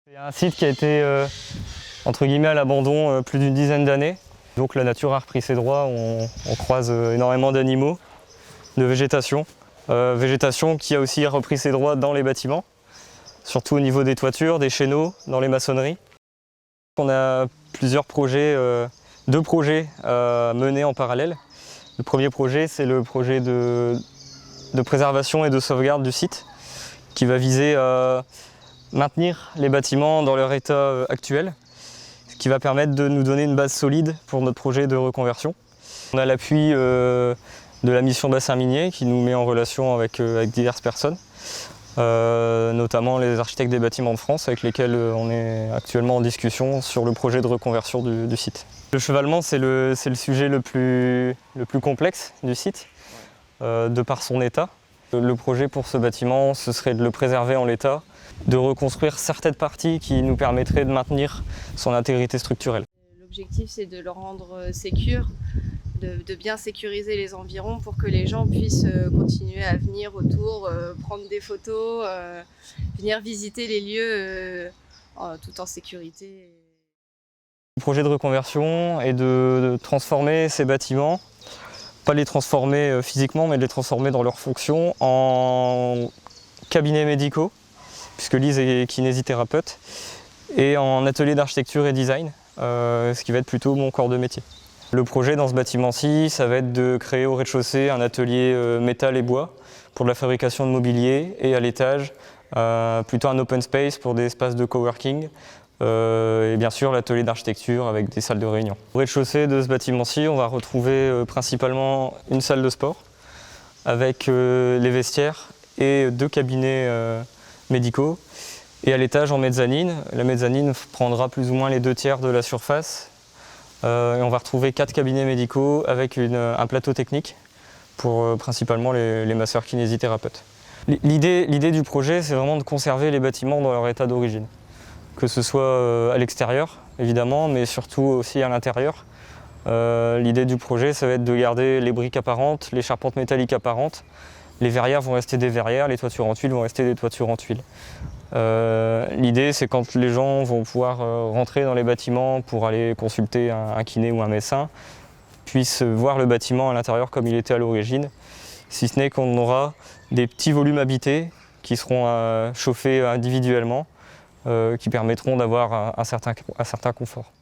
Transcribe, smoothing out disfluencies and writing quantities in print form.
C'est un site qui a été entre guillemets à l'abandon plus d'une dizaine d'années. Donc la nature a repris ses droits, on croise énormément d'animaux, de végétation. Végétation qui a aussi repris ses droits dans les bâtiments, surtout au niveau des toitures, des chéneaux, dans les maçonneries. On a plusieurs projets, deux projets menés en parallèle. Le premier projet, c'est le projet de préservation et de sauvegarde du site, qui va viser à maintenir les bâtiments dans leur état actuel, ce qui va permettre de nous donner une base solide pour notre projet de reconversion. On a l'appui de la mission Bassin Minier qui nous met en relation avec diverses personnes, notamment les architectes des bâtiments de France avec lesquels on est actuellement en discussion sur le projet de reconversion du site. Le chevalement, c'est le sujet le plus complexe du site, de par son état. Le projet pour ce bâtiment, ce serait de le préserver en l'état, de reconstruire certaines parties qui nous permettraient de maintenir son intégrité structurelle. L'objectif, c'est de le rendre sécure, de bien sécuriser les environs pour que les gens puissent continuer à venir autour, prendre des photos, venir visiter les lieux tout en sécurité. Le projet de reconversion est de transformer ces bâtiments, pas les transformer physiquement, mais de les transformer dans leur fonction en cabinets médicaux, puisque Lise est kinésithérapeute, et en atelier d'architecture et design, ce qui va être plutôt mon corps de métier. Le projet dans ce bâtiment-ci, ça va être de créer au rez-de-chaussée un atelier métal et bois pour de la fabrication de mobilier, et à l'étage, plutôt un open space pour des espaces de coworking, et bien sûr l'atelier d'architecture avec des salles de réunion. Au rez-de-chaussée de ce bâtiment-ci, on va retrouver principalement une salle de sport avec les vestiaires et deux cabinets médicaux. Et à l'étage en mezzanine, la mezzanine prendra plus ou moins les 2/3 de la surface. Et on va retrouver 4 cabinets médicaux avec un plateau technique pour principalement les masseurs kinésithérapeutes. L'idée du projet, c'est vraiment de conserver les bâtiments dans leur état d'origine. Que ce soit à l'extérieur, évidemment, mais surtout aussi à l'intérieur. L'idée du projet, ça va être de garder les briques apparentes, les charpentes métalliques apparentes. Les verrières vont rester des verrières, les toitures en tuiles vont rester des toitures en tuiles. L'idée, c'est quand les gens vont pouvoir rentrer dans les bâtiments pour aller consulter un kiné ou un médecin, puissent voir le bâtiment à l'intérieur comme il était à l'origine, si ce n'est qu'on aura des petits volumes habités qui seront chauffés individuellement, qui permettront d'avoir un certain confort.